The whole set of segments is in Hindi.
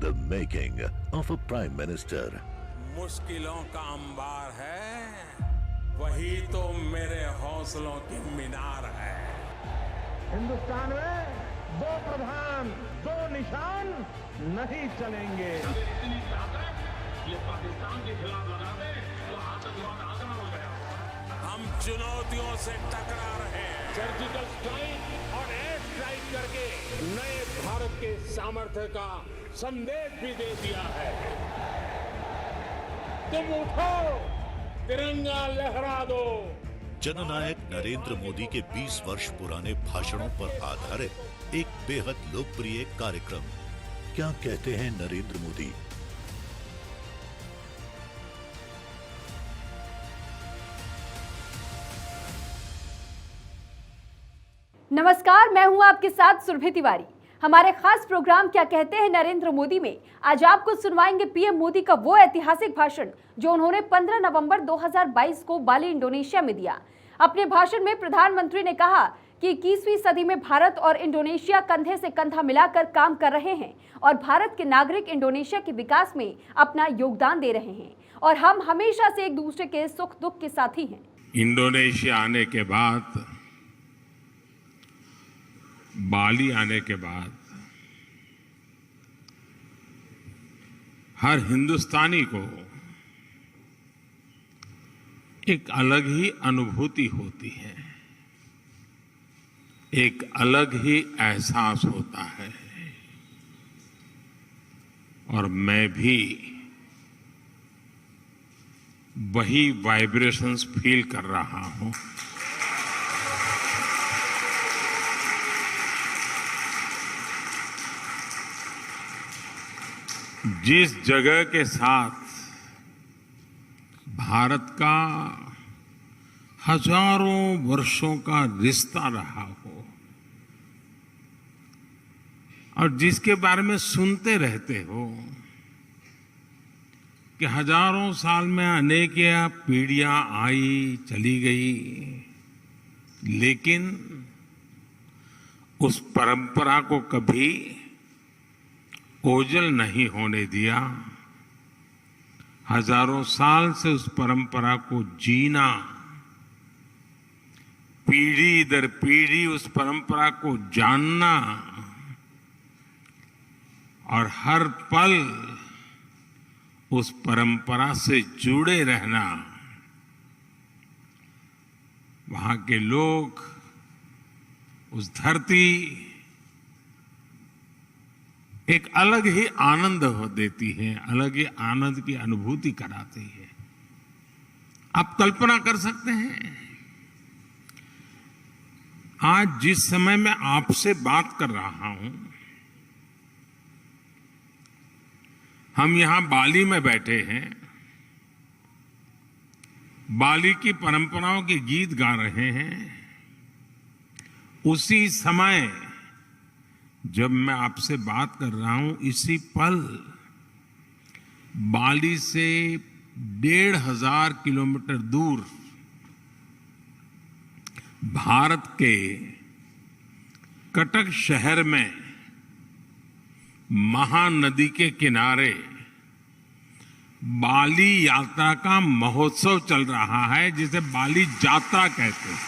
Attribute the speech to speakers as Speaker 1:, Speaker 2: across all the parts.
Speaker 1: The making of a prime minister.
Speaker 2: मुश्किलों का अंबार है, वही तो मेरे हौसलों की मीनार है।
Speaker 3: हिंदुस्तान में दो प्रधान दो निशान नहीं चलेंगे।
Speaker 4: इतनी ताकत ये पाकिस्तान के खिलाफ लगा दे तो आतंकवाद आगरा हो गया।
Speaker 2: हम चुनौतियों से टकरा रहे हैं।
Speaker 4: सर्जिकल स्ट्राइक और एयर स्ट्राइक करके नए भारत के सामर्थ्य का संदेश भी दे दिया है। तुम उठो, तिरंगा लहरा दो।
Speaker 1: जननायक नरेंद्र मोदी के 20 वर्ष पुराने भाषणों पर आधारित एक बेहद लोकप्रिय कार्यक्रम। क्या कहते हैं नरेंद्र मोदी?
Speaker 5: नमस्कार, मैं हूं आपके साथ सुरभि तिवारी। हमारे खास प्रोग्राम क्या कहते हैं नरेंद्र मोदी में आज आपको सुनवाएंगे पीएम मोदी का वो ऐतिहासिक भाषण जो उन्होंने 15 नवंबर 2022 को बाली, इंडोनेशिया में दिया। अपने भाषण में प्रधानमंत्री ने कहा कि 21वीं सदी में भारत और इंडोनेशिया कंधे से कंधा मिलाकर काम कर रहे हैं और भारत के नागरिक इंडोनेशिया के विकास में अपना योगदान दे रहे हैं और हम हमेशा से एक दूसरे के सुख दुख के साथी हैं।
Speaker 4: इंडोनेशिया आने के बाद, बाली आने के बाद हर हिंदुस्तानी को एक अलग ही अनुभूति होती है, एक अलग ही एहसास होता है। और मैं भी वही वाइब्रेशंस फील कर रहा हूं। जिस जगह के साथ भारत का हजारों वर्षों का रिश्ता रहा हो और जिसके बारे में सुनते रहते हो कि हजारों साल में अनेक पीढ़ियां आई चली गई, लेकिन उस परंपरा को कभी ओझल नहीं होने दिया। हजारों साल से उस परंपरा को जीना, पीढ़ी दर पीढ़ी उस परंपरा को जानना और हर पल उस परंपरा से जुड़े रहना, वहां के लोग, उस धरती एक अलग ही आनंद देती है, अलग ही आनंद की अनुभूति कराती है। आप कल्पना कर सकते हैं, आज जिस समय मैं आपसे बात कर रहा हूं, हम यहां बाली में बैठे हैं, बाली की परंपराओं के गीत गा रहे हैं। उसी समय जब मैं आपसे बात कर रहा हूं, इसी पल बाली से 1500 किलोमीटर दूर भारत के कटक शहर में महानदी के किनारे बाली यात्रा का महोत्सव चल रहा है, जिसे बाली यात्रा कहते हैं।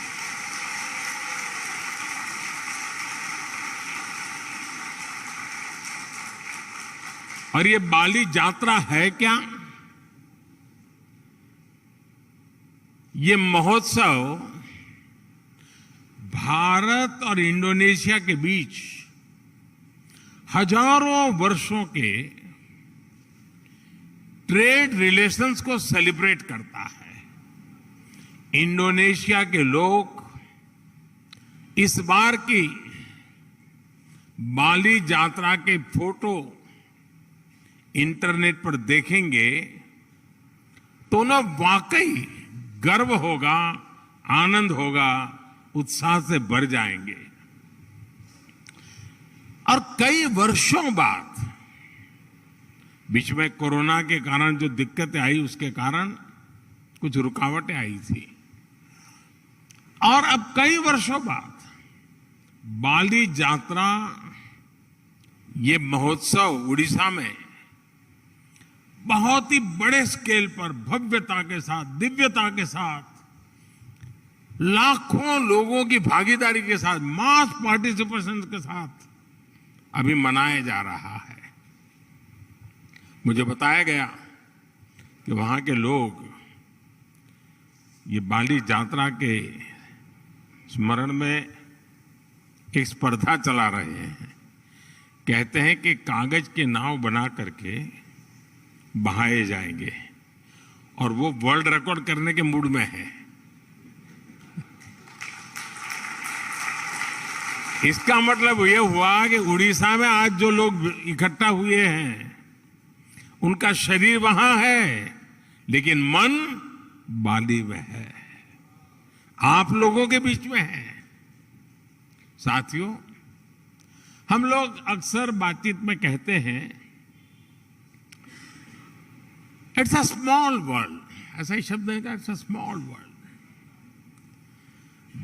Speaker 4: और ये बाली यात्रा है क्या? ये महोत्सव भारत और इंडोनेशिया के बीच हजारों वर्षों के ट्रेड रिलेशंस को सेलिब्रेट करता है। इंडोनेशिया के लोग इस बार की बाली यात्रा के फोटो इंटरनेट पर देखेंगे तो उन्हें वाकई गर्व होगा, आनंद होगा, उत्साह से भर जाएंगे। और कई वर्षों बाद, बीच में कोरोना के कारण जो दिक्कतें आई, उसके कारण कुछ रुकावटें आई थी, और अब कई वर्षों बाद बाली यात्रा ये महोत्सव उड़ीसा में बहुत ही बड़े स्केल पर भव्यता के साथ, दिव्यता के साथ, लाखों लोगों की भागीदारी के साथ, मास पार्टिसिपेशन के साथ अभी मनाया जा रहा है। मुझे बताया गया कि वहां के लोग ये बाली यात्रा के स्मरण में एक स्पर्धा चला रहे हैं। कहते हैं कि कागज के नाव बना करके बहाए जाएंगे और वो वर्ल्ड रिकॉर्ड करने के मूड में है। इसका मतलब ये हुआ कि उड़ीसा में आज जो लोग इकट्ठा हुए हैं उनका शरीर वहां है लेकिन मन बाली में है, आप लोगों के बीच में है। साथियों, हम लोग अक्सर बातचीत में कहते हैं इट्स अ स्मॉल वर्ल्ड, ऐसा ही शब्द है, it's a small world.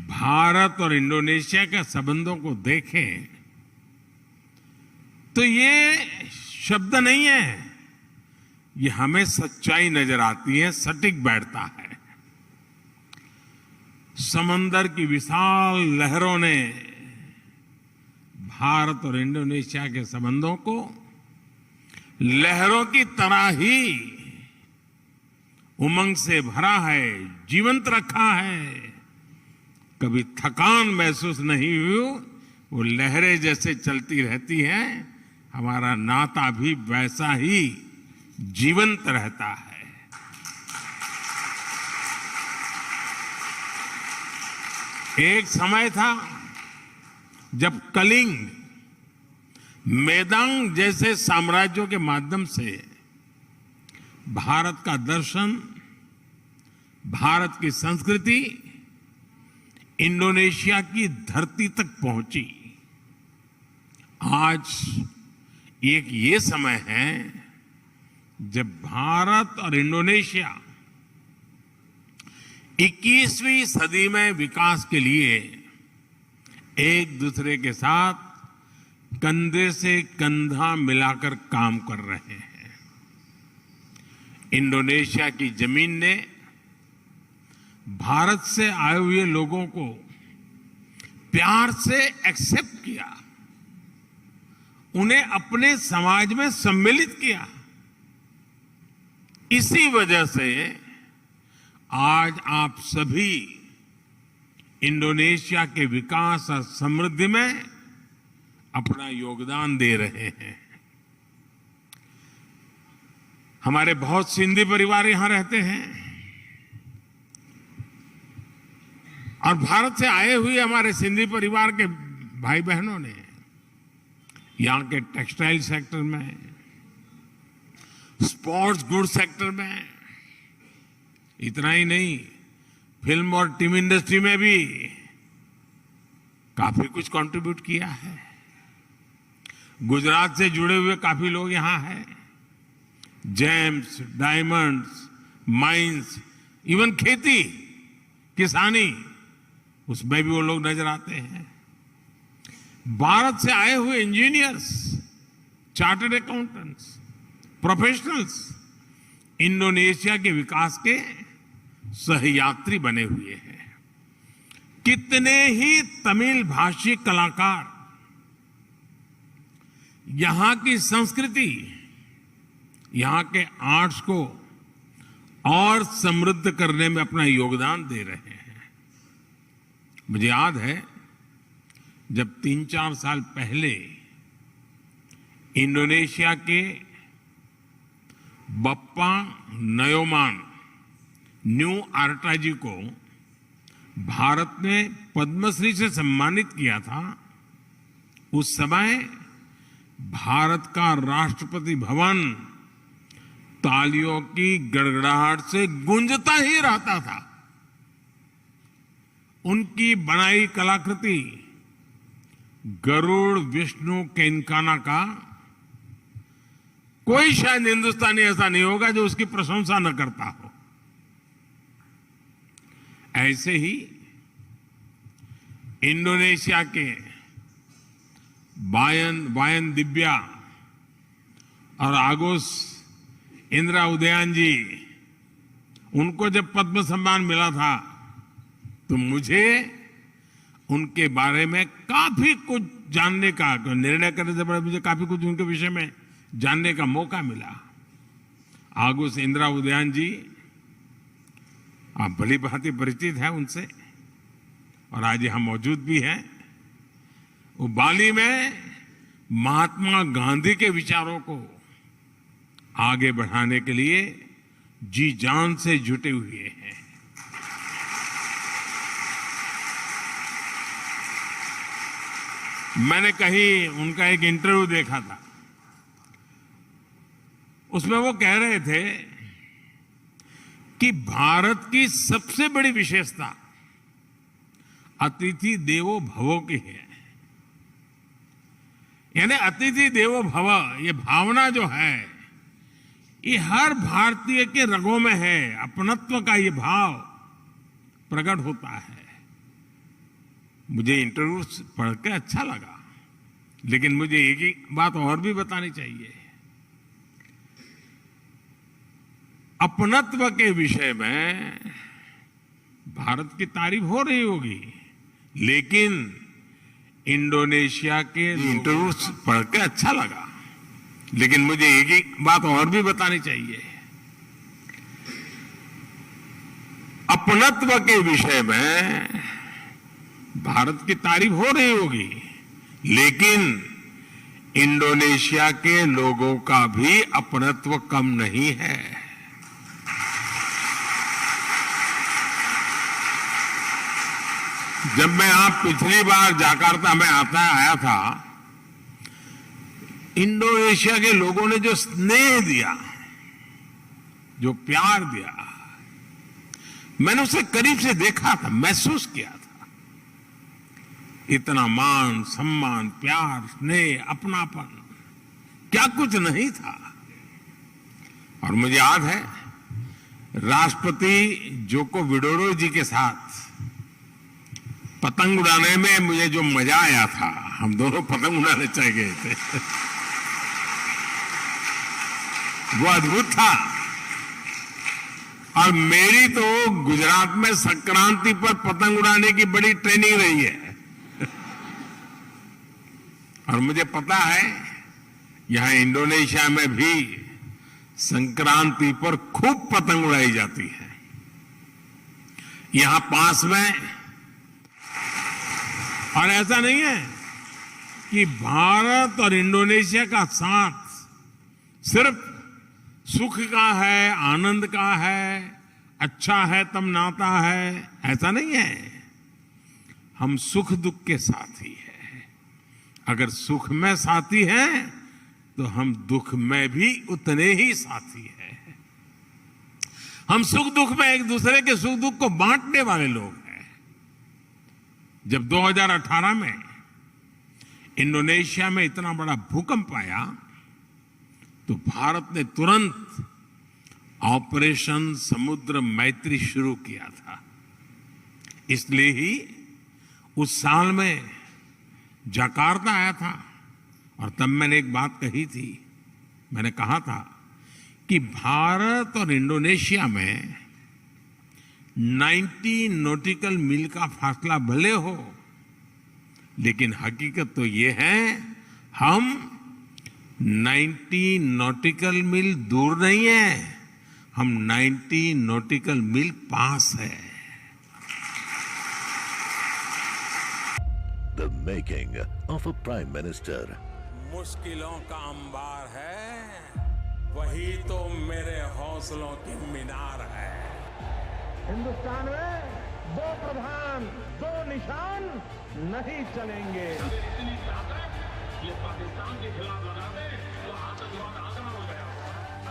Speaker 4: Bharat और इंडोनेशिया के संबंधों को देखें तो ये शब्द नहीं है, ये हमें सच्चाई नजर आती है, सटीक बैठता है। समंदर की विशाल लहरों ने भारत और इंडोनेशिया के संबंधों को लहरों की तरह ही उमंग से भरा है, जीवंत रखा है। कभी थकान महसूस नहीं हुई, वो लहरें जैसे चलती रहती हैं, हमारा नाता भी वैसा ही जीवंत रहता है। एक समय था जब कलिंग, मेदांग जैसे साम्राज्यों के माध्यम से भारत का दर्शन, भारत की संस्कृति इंडोनेशिया की धरती तक पहुंची। आज एक ये समय है जब भारत और इंडोनेशिया 21वीं सदी में विकास के लिए एक दूसरे के साथ कंधे से कंधा मिलाकर काम कर रहे हैं। इंडोनेशिया की जमीन ने भारत से आए हुए लोगों को प्यार से एक्सेप्ट किया, उन्हें अपने समाज में सम्मिलित किया। इसी वजह से आज आप सभी इंडोनेशिया के विकास और समृद्धि में अपना योगदान दे रहे हैं। हमारे बहुत सिंधी परिवार यहां रहते हैं और भारत से आए हुए हमारे सिंधी परिवार के भाई बहनों ने यहां के टेक्सटाइल सेक्टर में, स्पोर्ट्स गुड सेक्टर में, इतना ही नहीं, फिल्म और टीम इंडस्ट्री में भी काफी कुछ कंट्रीब्यूट किया है। गुजरात से जुड़े हुए काफी लोग यहां हैं। जेम्स, डायमंड्स, माइंस, इवन खेती, किसानी, उसमें भी वो लोग नजर आते हैं। भारत से आए हुए engineers, chartered accountants, professionals Indonesia के विकास के सहयात्री बने हुए हैं। कितने ही तमिल भाषी कलाकार यहां की संस्कृति, यहां के आर्ट्स को और समृद्ध करने में अपना योगदान दे रहे हैं। मुझे याद है जब 3-4 साल पहले इंडोनेशिया के बप्पा नयोमान न्यू आर्टा जी को भारत ने पद्मश्री से सम्मानित किया था। उस समय भारत का राष्ट्रपति भवन तालियों की गड़गड़ाहट से गूंजता ही रहता था। उनकी बनाई कलाकृति गरुड़ विष्णु केनकाना का कोई शायद हिंदुस्तानी ऐसा नहीं होगा जो उसकी प्रशंसा न करता हो। ऐसे ही इंडोनेशिया के वायन दिव्या और आगोश इंदिरा उदयन जी, उनको जब पद्म सम्मान मिला था तो मुझे उनके बारे में काफी कुछ जानने का, निर्णय करने से पहले मुझे काफी कुछ उनके विषय में जानने का मौका मिला। आगोश इंदिरा उदयन जी, आप भली भांति परिचित हैं उनसे और आज यहाँ मौजूद भी हैं। वो बाली में महात्मा गांधी के विचारों को आगे बढ़ाने के लिए जी जान से जुटे हुए हैं। मैंने कहीं उनका एक इंटरव्यू देखा था, उसमें वो कह रहे थे कि भारत की सबसे बड़ी विशेषता अतिथि देवो भव की है। यानी अतिथि देवो भव, ये भावना जो है ये हर भारतीय के रगों में है। अपनत्व का ये भाव प्रकट होता है। मुझे इंटरव्यू पढ़ के अच्छा लगा, लेकिन मुझे एक ही बात और भी बतानी चाहिए। अपनत्व के विषय में भारत की तारीफ हो रही होगी, लेकिन इंडोनेशिया के इंटरव्यू पढ़ के अच्छा लगा, लेकिन मुझे एक ही बात और भी बतानी चाहिए। अपनत्व के विषय में भारत की तारीफ हो रही होगी, लेकिन इंडोनेशिया के लोगों का भी अपनत्व कम नहीं है। जब मैं पिछली बार जाकार्ता में आया था, इंडोनेशिया के लोगों ने जो स्नेह दिया, जो प्यार दिया, मैंने उसे करीब से देखा था, महसूस किया था। इतना मान, सम्मान, प्यार, स्नेह, अपनापन, क्या कुछ नहीं था। और मुझे याद है राष्ट्रपति जोको विडोडो जी के साथ पतंग उड़ाने में मुझे जो मजा आया था, हम दोनों पतंग उड़ाने चले गए थे, वो अद्भुत था। और मेरी तो गुजरात में संक्रांति पर पतंग उड़ाने की बड़ी ट्रेनिंग रही है। और मुझे पता है यहां इंडोनेशिया में भी संक्रांति पर खूब पतंग उड़ाई जाती है। यहां पास में, और ऐसा नहीं है कि भारत और इंडोनेशिया का साथ सिर्फ सुख का है, आनंद का है, अच्छा है तब नाता है, ऐसा नहीं है। हम सुख दुख के साथी हैं। अगर सुख में साथी हैं तो हम दुख में भी उतने ही साथी हैं। हम सुख दुख में एक दूसरे के सुख दुख को बांटने वाले लोग हैं। जब 2018 में इंडोनेशिया में इतना बड़ा भूकंप आया तो भारत ने तुरंत ऑपरेशन समुद्र मैत्री शुरू किया था। इसलिए ही उस साल में जकार्ता आया था और तब मैंने एक बात कही थी। मैंने कहा था कि भारत और इंडोनेशिया में 90 नॉटिकल मील का फासला भले हो, लेकिन हकीकत तो ये है हम 90 नॉटिकल मील दूर नहीं है, हम 90 नॉटिकल मील पास है।
Speaker 1: The making of a prime minister.
Speaker 2: मुश्किलों का अंबार है, वही तो मेरे हौसलों की मीनार है।
Speaker 3: हिंदुस्तान में दो प्रधान, दो निशान नहीं चलेंगे।
Speaker 6: इतनी ताकत ये पाकिस्तान के खिलाफ लगा दे तो आतंकवाद आगना हो गया।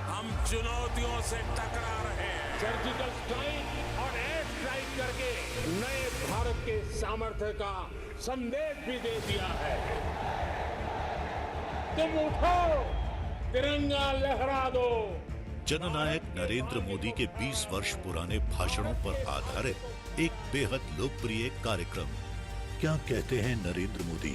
Speaker 2: हम चुनौतियों से टकरा रहे हैं।
Speaker 6: सर्जिकल स्ट्राइक और एयर स्ट्राइक करके नए भारत के सामर्थ्य का संदेश भी दे दिया है। तुम उठो, तिरंगा लहरा दो।
Speaker 1: जननायक नरेंद्र मोदी के 20 वर्ष पुराने भाषणों पर आधारित एक बेहद लोकप्रिय कार्यक्रम क्या कहते हैं नरेंद्र मोदी